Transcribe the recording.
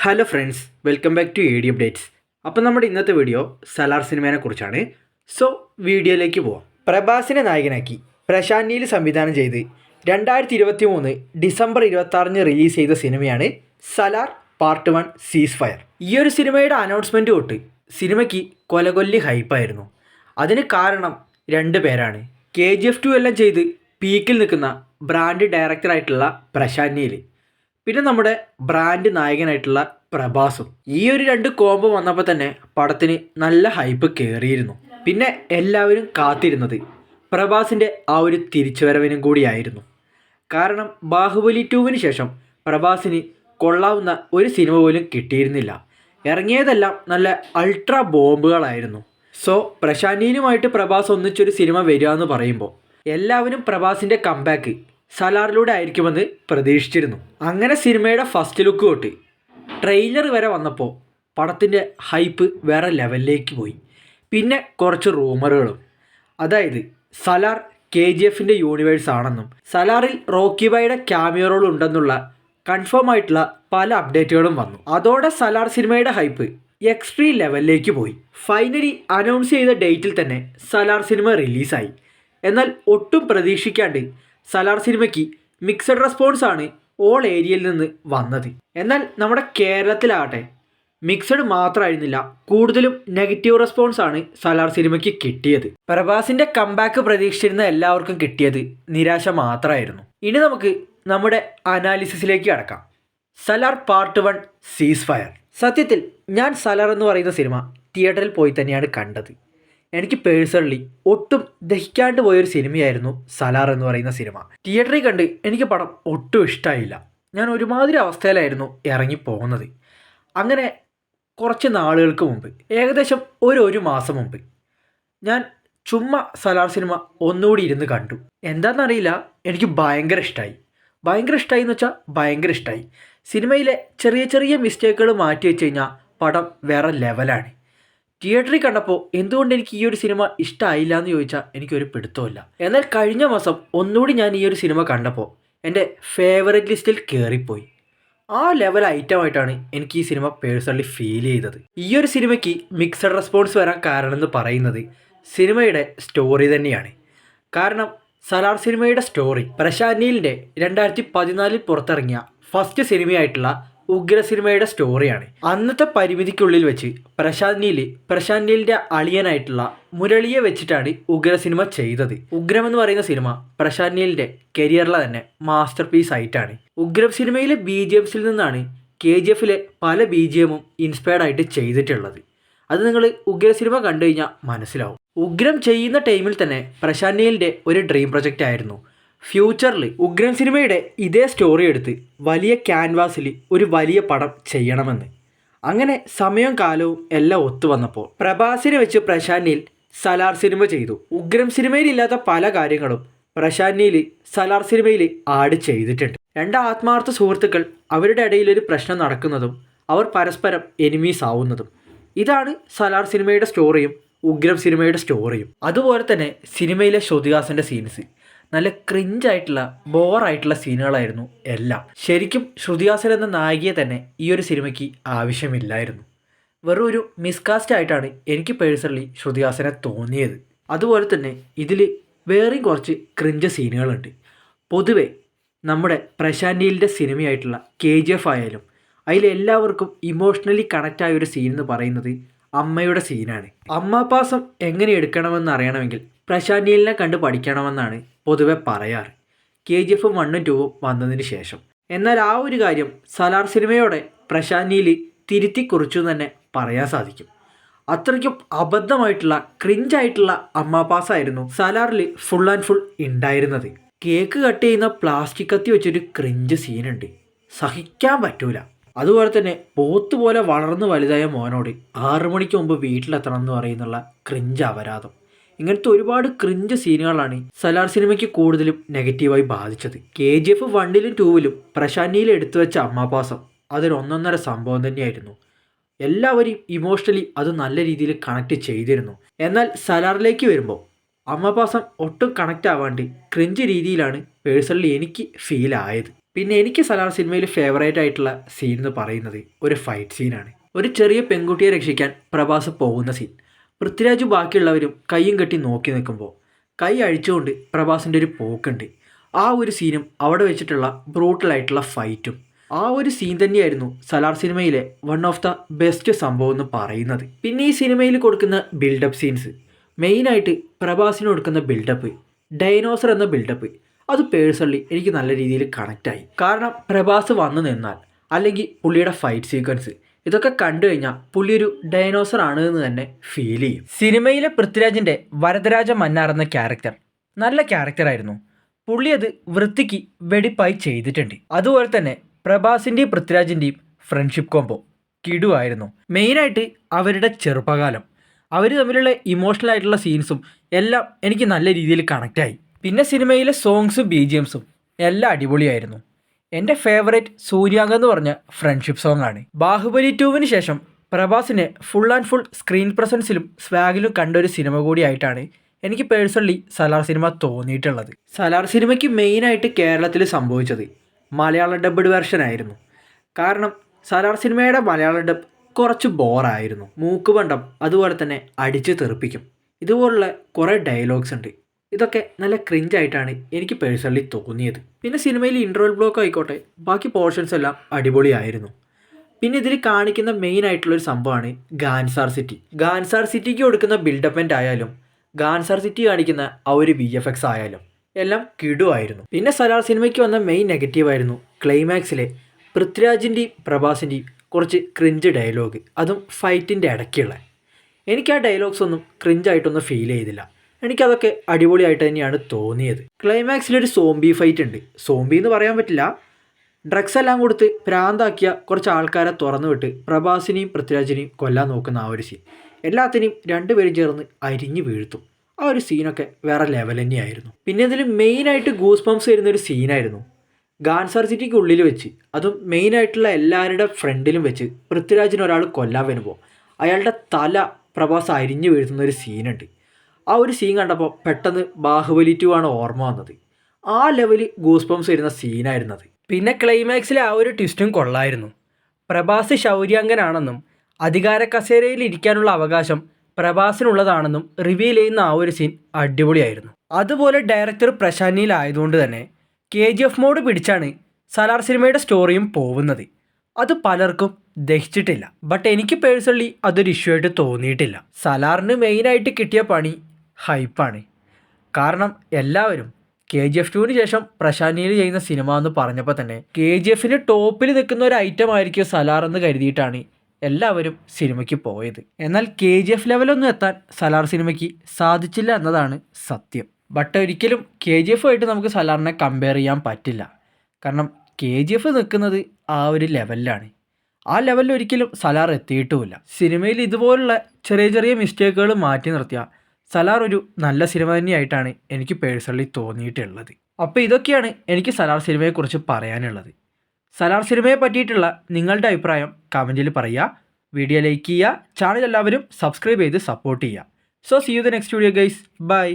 Hello friends, welcome back to A D updates. അപ്പോൾ നമ്മുടെ ഇന്നത്തെ വീഡിയോ സലാർ സിനിമയെ കുറിച്ചാണ്. സോ വീഡിയോയിലേക്ക് പോവാം. പ്രഭാസിനെ നായകനാക്കി പ്രശാന്ത് നീൽ സംവിധാനം ചെയ്ത് 2023 ഡിസംബർ 26 റിലീസ് ചെയ്ത സിനിമയാണ് സലാർ പാർട്ട് 1 സീസ് ഫയർ. ഈ ഒരു സിനിമയുടെ അനൗൺസ്മെൻറ്റ് തൊട്ട് സിനിമയ്ക്ക് കൊലകൊല്ലി ഹൈപ്പായിരുന്നു. അതിന് കാരണം രണ്ട് പേരാണ്. KGF 2 എല്ലാം ചെയ്ത് പീക്കിൽ നിൽക്കുന്ന ബ്രാൻഡ് ഡയറക്ടറായിട്ടുള്ള പ്രശാന്ത് നീൽ, പിന്നെ നമ്മുടെ ബ്രാൻഡ് നായകനായിട്ടുള്ള പ്രഭാസും. ഈ ഒരു രണ്ട് കോംബോ വന്നപ്പോൾ തന്നെ പടത്തിന് നല്ല ഹൈപ്പ് കയറിയിരുന്നു. പിന്നെ എല്ലാവരും കാത്തിരുന്നത് പ്രഭാസിൻ്റെ ആ ഒരു തിരിച്ചുവരവിനും കൂടിയായിരുന്നു. കാരണം ബാഹുബലി 2വിന് ശേഷം പ്രഭാസിന് കൊള്ളാവുന്ന ഒരു സിനിമ പോലും കിട്ടിയിരുന്നില്ല. ഇറങ്ങിയതെല്ലാം നല്ല അൾട്രാ ബോംബുകളായിരുന്നു. സോ പ്രശാന്ത് നീലുമായിട്ട് പ്രഭാസ് ഒന്നിച്ചൊരു സിനിമ വരിക എന്ന് പറയുമ്പോൾ എല്ലാവരും പ്രഭാസിൻ്റെ കംബാക്ക് സലാറിലൂടെ ആയിരിക്കുമെന്ന് പ്രതീക്ഷിച്ചിരുന്നു. അങ്ങനെ സിനിമയുടെ ഫസ്റ്റ് ലുക്ക് തൊട്ട് ട്രെയിലർ വരെ വന്നപ്പോൾ പടത്തിൻ്റെ ഹൈപ്പ് വേറെ ലെവലിലേക്ക് പോയി. പിന്നെ കുറച്ച് റൂമറുകളും, അതായത് സലാർ KGFൻ്റെ യൂണിവേഴ്സ് ആണെന്നും സലാറിൽ റോക്കി ബായുടെ ക്യാമിയോ റോൾ ഉണ്ടെന്നുള്ള കൺഫേം ആയിട്ടുള്ള പല അപ്ഡേറ്റുകളും വന്നു. അതോടെ സലാർ സിനിമയുടെ ഹൈപ്പ് എക്സ്ട്രീം ലെവലിലേക്ക് പോയി. ഫൈനലി അനൗൺസ് ചെയ്ത ഡേറ്റിൽ തന്നെ സലാർ സിനിമ റിലീസായി. എന്നാൽ ഒട്ടും പ്രതീക്ഷിക്കാണ്ട് സലാർ സിനിമയ്ക്ക് മിക്സഡ് റെസ്പോൺസ് ആണ് ഓൾ ഏരിയയിൽ നിന്ന് വന്നത്. എന്നാൽ നമ്മുടെ കേരളത്തിലാകട്ടെ മിക്സഡ് മാത്രമായിരുന്നില്ല, കൂടുതലും നെഗറ്റീവ് റെസ്പോൺസ് ആണ് സലാർ സിനിമയ്ക്ക് കിട്ടിയത്. പ്രഭാസിൻ്റെ കംബാക്ക് പ്രതീക്ഷിച്ചിരുന്ന എല്ലാവർക്കും കിട്ടിയത് നിരാശ മാത്രമായിരുന്നു. ഇനി നമുക്ക് നമ്മുടെ അനാലിസിസിലേക്ക് കടക്കാം. സലാർ പാർട്ട് 1 സീസ് ഫയർ. സത്യത്തിൽ ഞാൻ സലാർ എന്ന് പറയുന്ന സിനിമ തിയേറ്ററിൽ പോയി തന്നെയാണ് കണ്ടത്. എനിക്ക് പേഴ്സണലി ഒട്ടും ദഹിക്കാണ്ട് പോയൊരു സിനിമയായിരുന്നു സലാർ എന്ന് പറയുന്ന സിനിമ. തിയേറ്ററിൽ കണ്ട് എനിക്ക് പടം ഒട്ടും ഇഷ്ടമായില്ല. ഞാൻ ഒരുമാതിരി അവസ്ഥയിലായിരുന്നു ഇറങ്ങിപ്പോകുന്നത്. അങ്ങനെ കുറച്ച് നാളുകൾക്ക് മുമ്പ്, ഏകദേശം ഒരു മാസം മുമ്പ്, ഞാൻ ചുമ്മാ സലാർ സിനിമ ഒന്നുകൂടി ഇരുന്ന് കണ്ടു. എന്താണെന്നറിയില്ല, എനിക്ക് ഭയങ്കര ഇഷ്ടമായി എന്ന് വെച്ചാൽ ഭയങ്കര ഇഷ്ടമായി. സിനിമയിലെ ചെറിയ ചെറിയ മിസ്റ്റേക്കുകൾ മാറ്റി വെച്ച് കഴിഞ്ഞാൽ പടം വേറെ ലെവലാണ്. തിയേറ്ററിൽ കണ്ടപ്പോൾ എന്തുകൊണ്ട് എനിക്ക് ഈ ഒരു സിനിമ ഇഷ്ടമായില്ല എന്ന് ചോദിച്ചാൽ എനിക്കൊരു പിടുത്തമില്ല. എന്നാൽ കഴിഞ്ഞ മാസം ഒന്നുകൂടി ഞാൻ ഈ ഒരു സിനിമ കണ്ടപ്പോൾ എൻ്റെ ഫേവറേറ്റ് ലിസ്റ്റിൽ കയറിപ്പോയി. ആ ലെവൽ ഐറ്റമായിട്ടാണ് എനിക്ക് ഈ സിനിമ പേഴ്സണലി ഫീൽ ചെയ്തത്. ഈ ഒരു സിനിമയ്ക്ക് മിക്സഡ് റെസ്പോൺസ് വരാൻ കാരണമെന്ന് പറയുന്നത് സിനിമയുടെ സ്റ്റോറി തന്നെയാണ്. കാരണം സലാർ സിനിമയുടെ സ്റ്റോറി പ്രശാന്ത് നീലിൻ്റെ 2014 പുറത്തിറങ്ങിയ ഫസ്റ്റ് സിനിമയായിട്ടുള്ള ഉഗ്ര സിനിമയുടെ സ്റ്റോറിയാണ്. അന്നത്തെ പരിമിതിക്കുള്ളിൽ വെച്ച് പ്രശാന്ത് നീലിൻ്റെ അളിയനായിട്ടുള്ള മുരളിയെ വെച്ചിട്ടാണ് ഉഗ്ര സിനിമ ചെയ്തത്. ഉഗ്രം എന്ന് പറയുന്ന സിനിമ പ്രശാന്ത് നീലിൻ്റെ കരിയറിലെ തന്നെ മാസ്റ്റർ പീസ് ആയിട്ടാണ്. ഉഗ്രം സിനിമയിലെ BGMസിൽ നിന്നാണ് KGFലെ പല BGMും ഇൻസ്പയർഡ് ആയിട്ട് ചെയ്തിട്ടുള്ളത്. അത് നിങ്ങൾ ഉഗ്ര സിനിമ കണ്ടു കഴിഞ്ഞാൽ മനസ്സിലാവും. ഉഗ്രം ചെയ്യുന്ന ടൈമിൽ തന്നെ പ്രശാന്ത് നീലിൻ്റെ ഒരു ഡ്രീം പ്രൊജക്റ്റ് ആയിരുന്നു ഫ്യൂച്ചറിൽ ഉഗ്രം സിനിമയുടെ ഇതേ സ്റ്റോറി എടുത്ത് വലിയ ക്യാൻവാസിൽ ഒരു വലിയ പടം ചെയ്യണമെന്ന്. അങ്ങനെ സമയവും കാലവും എല്ലാം ഒത്തു വന്നപ്പോൾ പ്രഭാസിനെ വെച്ച് പ്രശാന്ത് നീൽ സലാർ സിനിമ ചെയ്തു. ഉഗ്രം സിനിമയിലില്ലാത്ത പല കാര്യങ്ങളും പ്രശാന്ത് നീൽ സലാർ സിനിമയിൽ ആഡ് ചെയ്തിട്ടുണ്ട്. രണ്ട് ആത്മാർത്ഥ സുഹൃത്തുക്കൾ, അവരുടെ ഇടയിലൊരു പ്രശ്നം നടക്കുന്നതും അവർ പരസ്പരം എനിമീസ് ആവുന്നതും. ഇതാണ് സലാർ സിനിമയുടെ സ്റ്റോറിയും ഉഗ്രം സിനിമയുടെ സ്റ്റോറിയും. അതുപോലെ തന്നെ സിനിമയിലെ ശ്രുതിഹാസൻ്റെ സീൻസ് നല്ല ക്രിഞ്ചായിട്ടുള്ള ബോറായിട്ടുള്ള സീനുകളായിരുന്നു എല്ലാം. ശരിക്കും ശ്രുതിഹാസൻ എന്ന നായികയെ തന്നെ ഈ ഒരു സിനിമയ്ക്ക് ആവശ്യമില്ലായിരുന്നു. വെറും ഒരു മിസ്കാസ്റ്റ് ആയിട്ടാണ് എനിക്ക് പേഴ്സണലി ശ്രുതിഹാസനെ തോന്നിയത്. അതുപോലെ തന്നെ ഇതിൽ വേറെയും കുറച്ച് ക്രിഞ്ച് സീനുകളുണ്ട്. പൊതുവെ നമ്മുടെ പ്രശാന്ത് നീലിൻ്റെ സിനിമയായിട്ടുള്ള KGF ആയാലും അതിലെല്ലാവർക്കും ഇമോഷണലി കണക്റ്റായ ഒരു സീൻ എന്ന് പറയുന്നത് അമ്മയുടെ സീനാണ്. അമ്മാപ്പാസം എങ്ങനെ എടുക്കണമെന്ന് അറിയണമെങ്കിൽ പ്രശാന്ത് നീലിനെ കണ്ട് പഠിക്കണമെന്നാണ് പൊതുവെ പറയാറ്, KGF 1ഉം 2ഉം വന്നതിന് ശേഷം. എന്നാൽ ആ ഒരു കാര്യം സലാർ സിനിമയോടെ പ്രശാന്ത് നീൽ തിരുത്തി കുറിച്ചു തന്നെ പറയാൻ സാധിക്കും. അത്രയ്ക്കും അബദ്ധമായിട്ടുള്ള ക്രിഞ്ചായിട്ടുള്ള അമ്മാപ്പാസായിരുന്നു സലാറിൽ ഫുൾ ആൻഡ് ഫുൾ ഉണ്ടായിരുന്നത്. കേക്ക് കട്ട് ചെയ്യുന്ന പ്ലാസ്റ്റിക് കത്തി വെച്ചൊരു ക്രിഞ്ച് സീനുണ്ട്, സഹിക്കാൻ പറ്റൂല. അതുപോലെ തന്നെ പോത്ത് പോലെ വളർന്നു വലുതായ മോനോട് 6 മണിക്ക് മുമ്പ് വീട്ടിലെത്തണം എന്ന് പറയുന്നുള്ള ക്രിഞ്ച് അപരാധം. ഇങ്ങനത്തെ ഒരുപാട് ക്രിഞ്ച് സീനുകളാണ് സലാർ സിനിമയ്ക്ക് കൂടുതലും നെഗറ്റീവായി ബാധിച്ചത്. KGF 1ലും 2വിലും പ്രശാന്ത് നീൽ എടുത്തു വെച്ച അമ്മാപ്പാസം അതൊരു ഒന്നൊന്നര സംഭവം തന്നെയായിരുന്നു. എല്ലാവരെയും ഇമോഷണലി അത് നല്ല രീതിയിൽ കണക്ട് ചെയ്തിരുന്നു. എന്നാൽ സലാറിലേക്ക് വരുമ്പോൾ അമ്മാപ്പാസം ഒട്ടും കണക്റ്റ് ആവാണ്ട് ക്രിഞ്ച് രീതിയിലാണ് പേഴ്സണലി എനിക്ക് ഫീൽ ആയത്. പിന്നെ എനിക്ക് സലാർ സിനിമയിൽ ഫേവറേറ്റ് ആയിട്ടുള്ള സീൻ എന്ന് പറയുന്നത് ഒരു ഫൈറ്റ് സീനാണ്. ഒരു ചെറിയ പെൺകുട്ടിയെ രക്ഷിക്കാൻ പ്രഭാസ് പോകുന്ന സീൻ. പൃഥ്വിരാജ് ബാക്കിയുള്ളവരും കയ്യും കെട്ടി നോക്കി നിൽക്കുമ്പോൾ കൈ അഴിച്ചുകൊണ്ട് പ്രഭാസിൻ്റെ ഒരു പോക്കുണ്ട്. ആ ഒരു സീനും അവിടെ വെച്ചിട്ടുള്ള ബ്രൂട്ടലായിട്ടുള്ള ഫൈറ്റും ആ ഒരു സീൻ തന്നെയായിരുന്നു സലാർ സിനിമയിലെ വൺ ഓഫ് ദ ബെസ്റ്റ് സംഭവം എന്ന് പറയുന്നത്. പിന്നെ ഈ സിനിമയിൽ കൊടുക്കുന്ന ബിൽഡപ്പ് സീൻസ്, മെയിനായിട്ട് പ്രഭാസിന് കൊടുക്കുന്ന ബിൽഡപ്പ്, ഡൈനോസർ എന്ന ബിൽഡപ്പ്, അത് പേഴ്സണലി എനിക്ക് നല്ല രീതിയിൽ കണക്റ്റായി. കാരണം പ്രഭാസ് വന്നു നിന്നാൽ അല്ലെങ്കിൽ പുള്ളിയുടെ ഫൈറ്റ് സീക്വൻസ് ഇതൊക്കെ കണ്ടു കഴിഞ്ഞാൽ പുള്ളി ഒരു ഡൈനോസർ ആണ് എന്ന് തന്നെ ഫീൽ ചെയ്യും. സിനിമയിലെ പൃഥ്വിരാജിൻ്റെ വരദരാജ മന്നാർ എന്ന ക്യാരക്ടർ നല്ല ക്യാരക്ടറായിരുന്നു. പുള്ളി അത് വൃത്തിക്ക് വെടിപ്പായി ചെയ്തിട്ടുണ്ട്. അതുപോലെ തന്നെ പ്രഭാസിൻ്റെയും പൃഥ്വിരാജിൻ്റെയും ഫ്രണ്ട്ഷിപ്പ് കോംബോ കിടുവായിരുന്നു. മെയിനായിട്ട് അവരുടെ ചെറുപ്പകാലം, അവർ തമ്മിലുള്ള ഇമോഷണൽ ആയിട്ടുള്ള സീൻസും എല്ലാം എനിക്ക് നല്ല രീതിയിൽ കണക്റ്റായി. പിന്നെ സിനിമയിലെ സോങ്സും BGMസും എല്ലാം അടിപൊളിയായിരുന്നു. എൻ്റെ ഫേവറേറ്റ് സൂര്യാങ്കം എന്ന് പറഞ്ഞ ഫ്രണ്ട്ഷിപ്പ് സോങ് ആണ്. ബാഹുബലി 2വിന് ശേഷം പ്രഭാസിനെ ഫുൾ ആൻഡ് ഫുൾ സ്ക്രീൻ പ്രസൻസിലും സ്വാഗിലും കണ്ടൊരു സിനിമ കൂടിയായിട്ടാണ് എനിക്ക് പേഴ്സണലി സലാർ സിനിമ തോന്നിയിട്ടുള്ളത്. സലാർ സിനിമയ്ക്ക് മെയിനായിട്ട് കേരളത്തിൽ സംഭവിച്ചത് മലയാളം ഡബ്ഡ് വെർഷൻ ആയിരുന്നു. കാരണം സലാർ സിനിമയുടെ മലയാളം ഡബ് കുറച്ച് ബോറായിരുന്നു. മൂക്കുപണ്ടം അതുപോലെ തന്നെ അടിച്ചു തെറിപ്പിക്കും, ഇതുപോലുള്ള കുറേ ഡയലോഗ്സ് ഉണ്ട്. ഇതൊക്കെ നല്ല ക്രിഞ്ചായിട്ടാണ് എനിക്ക് പേഴ്സണലി തോന്നിയത്. പിന്നെ സിനിമയിൽ ഇൻട്രോൽ ബ്ലോക്ക് ആയിക്കോട്ടെ, ബാക്കി പോർഷൻസ് എല്ലാം അടിപൊളിയായിരുന്നു. പിന്നെ ഇതിൽ കാണിക്കുന്ന മെയിൻ ആയിട്ടുള്ളൊരു സംഭവമാണ് ഗാൻസാർ സിറ്റി. ഗാൻസാർ സിറ്റിക്ക് കൊടുക്കുന്ന ബിൽഡപ്മെൻ്റ് ആയാലും ഗാൻസാർ സിറ്റി കാണിക്കുന്ന ആ ഒരു VFX ആയാലും എല്ലാം കിടുവായിരുന്നു. പിന്നെ സലാർ സിനിമയ്ക്ക് വന്ന മെയിൻ നെഗറ്റീവായിരുന്നു ക്ലൈമാക്സിലെ പൃഥ്വിരാജിൻ്റെയും പ്രഭാസിൻ്റെയും കുറച്ച് ക്രിഞ്ച് ഡയലോഗ്, അതും ഫൈറ്റിൻ്റെ ഇടയ്ക്കുള്ള. എനിക്ക് ആ ഡയലോഗ്സ് ഒന്നും ക്രിഞ്ചായിട്ടൊന്നും ഫീൽ ചെയ്തില്ല. എനിക്കതൊക്കെ അടിപൊളിയായിട്ട് തന്നെയാണ് തോന്നിയത്. ക്ലൈമാക്സിലൊരു സോംബി ഫൈറ്റ് ഉണ്ട്. സോംബി എന്ന് പറയാൻ പറ്റില്ല, ഡ്രഗ്സ് എല്ലാം കൊടുത്ത് ഭ്രാന്താക്കിയ കുറച്ച് ആൾക്കാരെ തുറന്നു വിട്ട് പ്രഭാസിനെയും പൃഥ്വിരാജിനെയും കൊല്ലാൻ നോക്കുന്ന ആ ഒരു സീൻ, എല്ലാത്തിനെയും രണ്ടുപേരും ചേർന്ന് അരിഞ്ഞു വീഴ്ത്തും. ആ ഒരു സീനൊക്കെ വേറെ ലെവൽ തന്നെയായിരുന്നു. പിന്നെ ഇതിൽ മെയിനായിട്ട് ഗൂസ് ബംസ് വരുന്നൊരു സീനായിരുന്നു. ഗാൻസാർ സിറ്റിക്ക് ഉള്ളിൽ വെച്ച്, അതും മെയിനായിട്ടുള്ള എല്ലാവരുടെ ഫ്രണ്ടിലും വെച്ച് പൃഥ്വിരാജിന് ഒരാൾ കൊല്ലാൻ വരുമ്പോൾ അയാളുടെ തല പ്രഭാസ് അരിഞ്ഞു വീഴ്ത്തുന്ന ഒരു സീനുണ്ട്. ആ ഒരു സീൻ കണ്ടപ്പോൾ പെട്ടെന്ന് ബാഹുബലി 2 ആണ് ഓർമ്മ വന്നത്. ആ ലെവലിൽ ഗൂസ് ബംസ് വരുന്ന സീനായിരുന്നത്. പിന്നെ ക്ലൈമാക്സിലെ ആ ഒരു ട്വിസ്റ്റും കൊള്ളായിരുന്നു. പ്രഭാസ് ശൗര്യാങ്കനാണെന്നും അധികാര കസേരയിൽ ഇരിക്കാനുള്ള അവകാശം പ്രഭാസിനുള്ളതാണെന്നും റിവീൽ ചെയ്യുന്ന ആ ഒരു സീൻ അടിപൊളിയായിരുന്നു. അതുപോലെ ഡയറക്ടർ പ്രശാന്ത് നീൽ ആയതുകൊണ്ട് തന്നെ KGF മോഡ് പിടിച്ചാണ് സലാർ സിനിമയുടെ സ്റ്റോറിയും പോകുന്നത്. അത് പലർക്കും ദഹിച്ചിട്ടില്ല. ബട്ട് എനിക്ക് പേഴ്സണലി അതൊരു ഇഷ്യൂ ആയിട്ട് തോന്നിയിട്ടില്ല. സലാറിന് മെയിനായിട്ട് കിട്ടിയ പണി ഹൈപ്പാണ്. കാരണം എല്ലാവരും KGF 2വിന് ശേഷം പ്രശാന്ത് നീൽ ചെയ്യുന്ന സിനിമ എന്ന് പറഞ്ഞപ്പോൾ തന്നെ KGFന് ടോപ്പിൽ നിൽക്കുന്ന ഒരു ഐറ്റം ആയിരിക്കും സലാർ എന്ന് കരുതിയിട്ടാണ് എല്ലാവരും സിനിമയ്ക്ക് പോയത്. എന്നാൽ KGF ലെവലൊന്നും എത്താൻ സലാർ സിനിമയ്ക്ക് സാധിച്ചില്ല എന്നതാണ് സത്യം. ബട്ട് ഒരിക്കലും KGF ആയിട്ട് നമുക്ക് സലാറിനെ കമ്പയർ ചെയ്യാൻ പറ്റില്ല. കാരണം KGF നിൽക്കുന്നത് ആ ഒരു ലെവലിലാണ്. ആ ലെവലിൽ ഒരിക്കലും സലാർ എത്തിയിട്ടുമില്ല. സിനിമയിൽ ഇതുപോലുള്ള ചെറിയ ചെറിയ മിസ്റ്റേക്കുകൾ മാറ്റി നിർത്തിയ സലാർ ഒരു നല്ല സിനിമ തന്നെയായിട്ടാണ് എനിക്ക് പേഴ്സണലി തോന്നിയിട്ടുള്ളത്. അപ്പോൾ ഇതൊക്കെയാണ് എനിക്ക് സലാർ സിനിമയെക്കുറിച്ച് പറയാനുള്ളത്. സലാർ സിനിമയെ പറ്റിയിട്ടുള്ള നിങ്ങളുടെ അഭിപ്രായം കമൻറ്റിൽ പറയുക. വീഡിയോ ലൈക്ക് ചെയ്യുക, ചാനൽ എല്ലാവരും സബ്സ്ക്രൈബ് ചെയ്ത് സപ്പോർട്ട് ചെയ്യുക. So see you the next video guys, by.